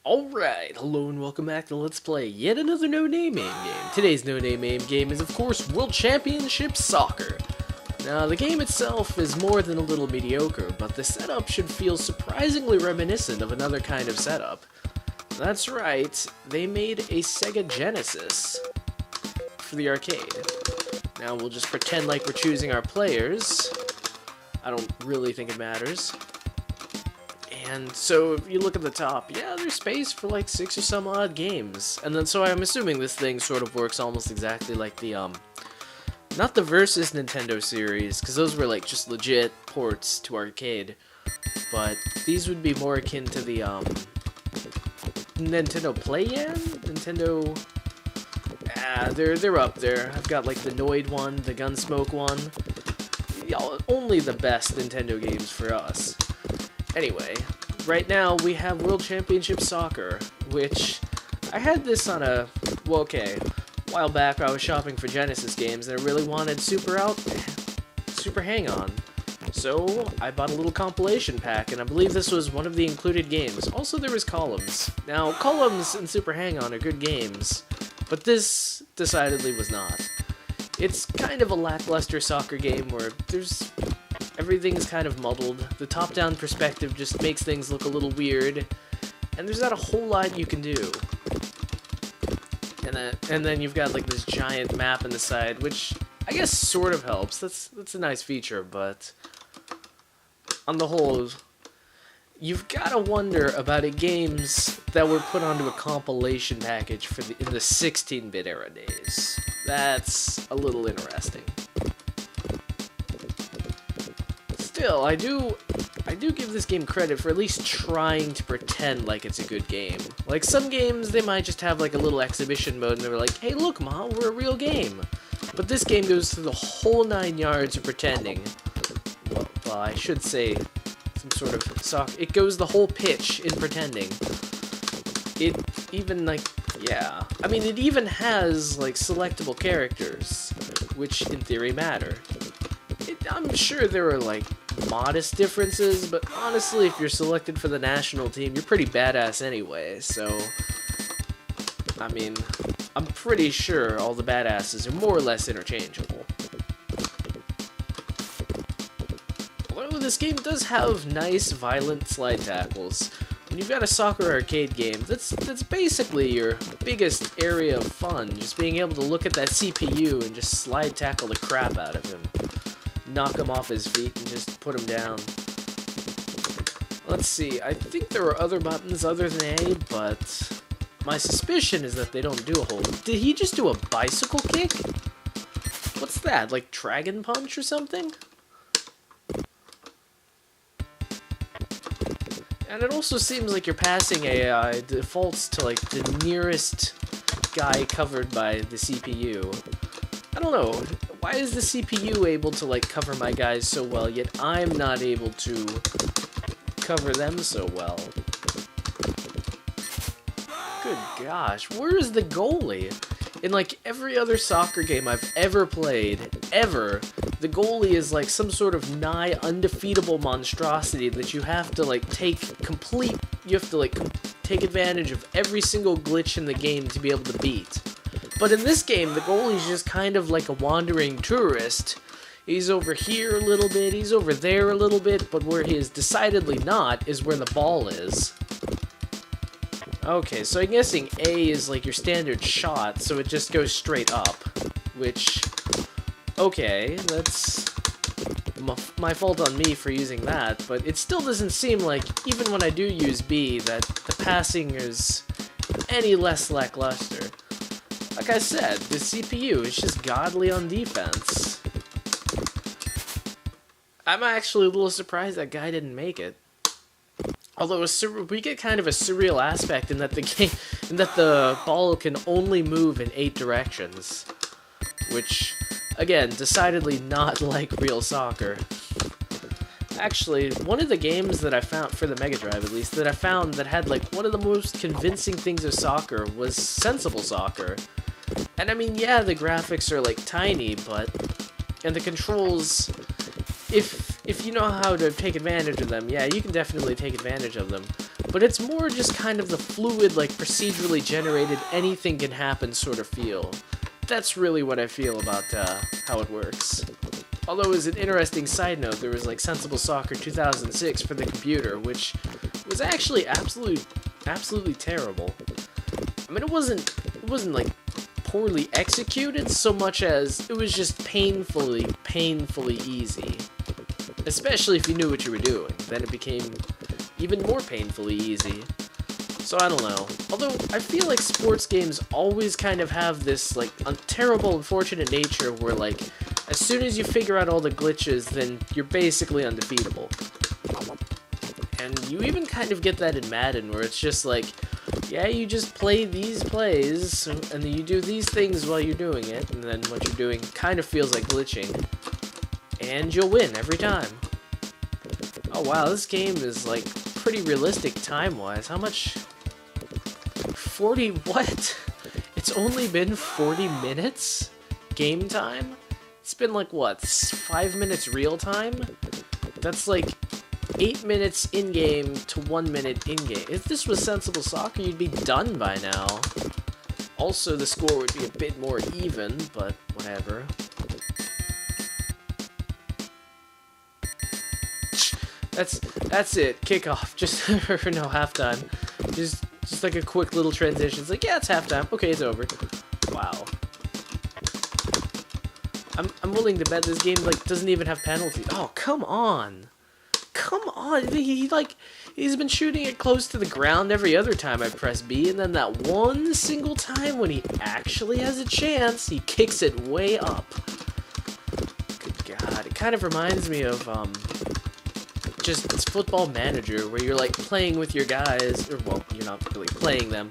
Alright, hello and welcome back to Let's Play yet another No Name Aim game. Today's No Name Aim game is of course World Championship Soccer. Now the game itself is more than a little mediocre, but the setup should feel surprisingly reminiscent of another kind of setup. That's right, they made a Sega Genesis for the arcade. Now we'll just pretend like we're choosing our players. I don't really think it matters. And so if you look at the top, yeah, there's space for like 6 or some odd games. And then so I'm assuming this thing sort of works almost exactly like the, not the Versus Nintendo series, because those were like just legit ports to arcade. But these would be more akin to the, Nintendo Play-In? Nintendo... they're up there. I've got like the Noid one, the Gunsmoke one. Only the best Nintendo games for us. Anyway, right now we have World Championship Soccer, which I had this on a, well, okay, a while back I was shopping for Genesis games and I really wanted Super Hang-On. So I bought a little compilation pack and I believe this was one of the included games. Also there was Columns. Now, Columns and Super Hang-On are good games, but this decidedly was not. It's kind of a lackluster soccer game where everything's kind of muddled. The top-down perspective just makes things look a little weird, and there's not a whole lot you can do. And then you've got like this giant map on the side, which I guess sort of helps. That's a nice feature, but on the whole, you've gotta wonder about games that were put onto a compilation package in the 16-bit era days. That's a little interesting. Still, I do give this game credit for at least trying to pretend like it's a good game. Like, some games, they might just have like a little exhibition mode and they're like, hey look, Mom, we're a real game. But this game goes through the whole 9 yards of pretending. Well, I should say some sort of soccer. It goes the whole pitch in pretending. It even, like, yeah. I mean, it even has, like, selectable characters, which in theory matter. I'm sure there are, like, modest differences, but honestly, if you're selected for the national team, you're pretty badass anyway, so... I mean, I'm pretty sure all the badasses are more or less interchangeable. Although this game does have nice, violent slide tackles. When you've got a soccer arcade game, that's basically your biggest area of fun, just being able to look at that CPU and just slide tackle the crap out of him. Knock him off his feet and just put him down. Let's see, I think there are other buttons other than A, but my suspicion is that they don't do a whole... Did he just do a bicycle kick? What's that, like Dragon Punch or something? And it also seems like your passing AI defaults to like the nearest guy covered by the CPU. I don't know, why is the CPU able to like cover my guys so well, yet I'm not able to cover them so well? Good gosh, where is the goalie? In like every other soccer game I've ever played, the goalie is like some sort of nigh undefeatable monstrosity that you have to like take advantage of every single glitch in the game to be able to beat. But in this game, the goalie's just kind of like a wandering tourist. He's over here a little bit, he's over there a little bit, but where he is decidedly not is where the ball is. Okay, so I'm guessing A is like your standard shot, so it just goes straight up, which, okay, that's my fault on me for using that, but it still doesn't seem like, even when I do use B, that the passing is any less lackluster. Like I said, the CPU is just godly on defense. I'm actually a little surprised that guy didn't make it. Although we get kind of a surreal aspect in that the ball can only move in 8 directions, which, again, decidedly not like real soccer. Actually, one of the games that I found, for the Mega Drive at least, that I found that had like one of the most convincing things of soccer was Sensible Soccer. And I mean, yeah, the graphics are like tiny, and the controls, if if you know how to take advantage of them, yeah, you can definitely take advantage of them. But it's more just kind of the fluid, like, procedurally generated, anything can happen sort of feel. That's really what I feel about how it works. Although, as an interesting side note, there was, like, Sensible Soccer 2006 for the computer, which was actually absolutely terrible. I mean, it wasn't like, poorly executed so much as it was just painfully easy. Especially if you knew what you were doing. Then it became even more painfully easy. So I don't know. Although, I feel like sports games always kind of have this, like, terrible, unfortunate nature where, like, as soon as you figure out all the glitches, then you're basically undefeatable. And you even kind of get that in Madden, where it's just like, yeah, you just play these plays, and then you do these things while you're doing it, and then what you're doing kind of feels like glitching. And you'll win every time. Oh wow, this game is, like, pretty realistic time-wise. How much? 40, what? It's only been 40 minutes? Game time? It's been, like, what, 5 minutes real time? That's, like, 8 minutes in-game to 1 minute in-game. If this was Sensible Soccer, you'd be done by now. Also, the score would be a bit more even, but whatever. That's it. Kickoff. Just or no, halftime. Just like a quick little transition. It's like, yeah, it's halftime. Okay, it's over. Wow. I'm willing to bet this game, like, doesn't even have penalties. Oh, come on. Come on. He's been shooting it close to the ground every other time I press B, and then that one single time when he actually has a chance, he kicks it way up. Good God. It kind of reminds me of, just it's Football Manager, where you're, like, playing with your guys, or, well, you're not really playing them,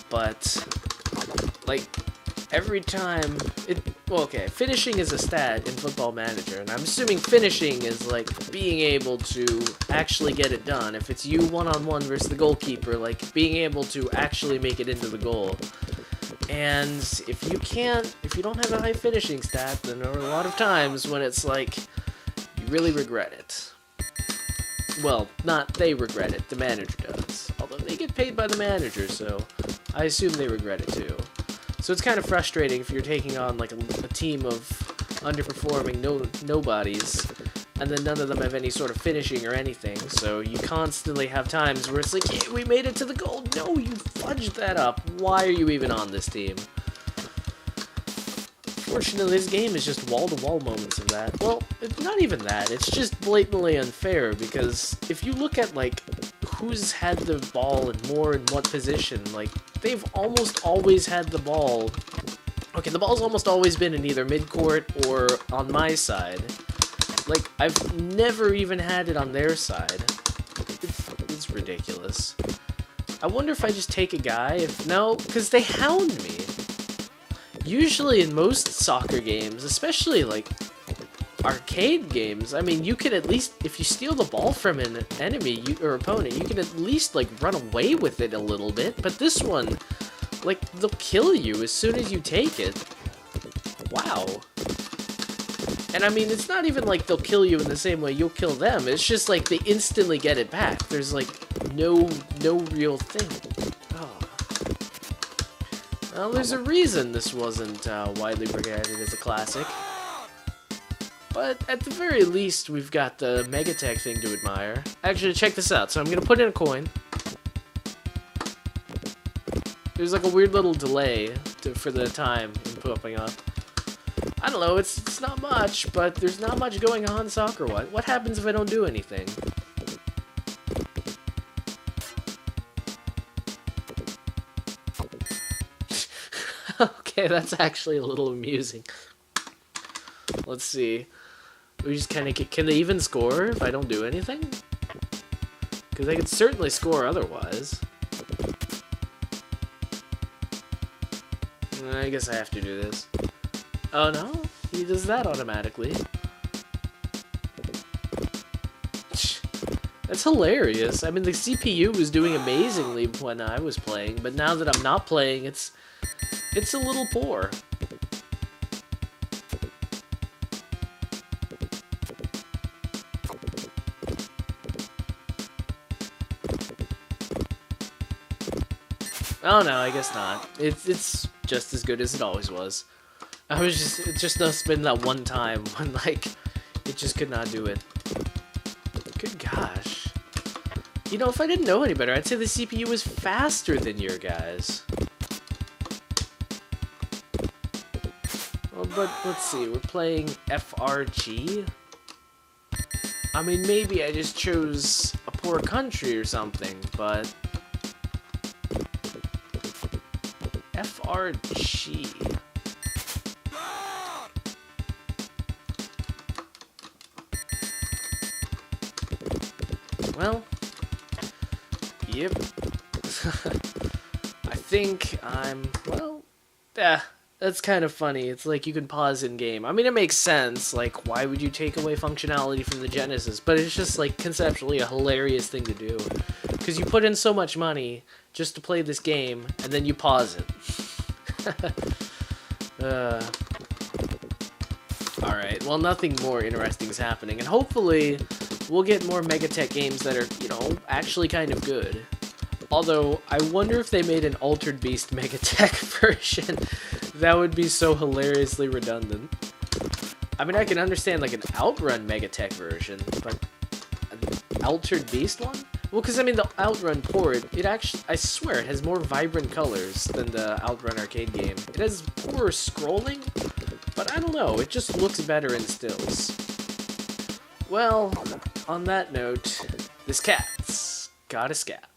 but, like, every time, well, okay, finishing is a stat in Football Manager, and I'm assuming finishing is, like, being able to actually get it done. If it's you one-on-one versus the goalkeeper, like, being able to actually make it into the goal. And if you don't have a high finishing stat, then there are a lot of times when it's, like, you really regret it. Well, not they regret it, the manager does. Although they get paid by the manager, so I assume they regret it too. So it's kind of frustrating if you're taking on, like, a team of underperforming nobodies, and then none of them have any sort of finishing or anything, so you constantly have times where it's like, yeah, we made it to the goal. No, you fudged that up. Why are you even on this team? Fortunately, this game is just wall-to-wall moments of that. Well, it's not even that. It's just blatantly unfair, because if you look at, like, who's had the ball and more in what position, like, they've almost always had the ball. Okay, the ball's almost always been in either mid-court or on my side. Like, I've never even had it on their side. It's ridiculous. I wonder if I just take a guy. No, because they hound me. Usually in most soccer games, especially, like, arcade games, I mean, you can at least, if you steal the ball from an enemy or opponent, you can at least, like, run away with it a little bit. But this one, like, they'll kill you as soon as you take it. Wow. And I mean, it's not even like they'll kill you in the same way you'll kill them. It's just like they instantly get it back. There's, like, no real thing. Oh. Well, there's a reason this wasn't widely regarded as a classic. But at the very least, we've got the Megatech thing to admire. Actually, check this out. So I'm going to put in a coin. There's like a weird little delay for the time popping up. I don't know, it's not much, but there's not much going on soccer-wise. What happens if I don't do anything? Okay, that's actually a little amusing. Let's see. We just kind of can they even score if I don't do anything? Because they could certainly score otherwise. I guess I have to do this. Oh no, he does that automatically. That's hilarious. I mean, the CPU was doing amazingly when I was playing, but now that I'm not playing, it's a little poor. Oh no, I guess not. It's just as good as it always was. It just must have been that one time when, like, it just could not do it. Good gosh. You know, if I didn't know any better, I'd say the CPU was faster than your guys. Well, but let's see, we're playing FRG? I mean, maybe I just chose a poor country or something, but... FRG... Well... Yep. I think I'm... Well... Yeah. That's kind of funny. It's like you can pause in game. I mean, it makes sense. Like, why would you take away functionality from the Genesis? But it's just, like, conceptually a hilarious thing to do. Because you put in so much money just to play this game, and then you pause it. Alright, well, nothing more interesting is happening. And hopefully, we'll get more Megatech games that are, you know, actually kind of good. Although, I wonder if they made an Altered Beast Megatech version. That would be so hilariously redundant. I mean, I can understand, like, an Outrun Megatech version, but an Altered Beast one? Well, because, I mean, the Outrun port, it actually, I swear, it has more vibrant colors than the Outrun arcade game. It has poorer scrolling, but I don't know, it just looks better in stills. Well, on that note, this cat's got a scat.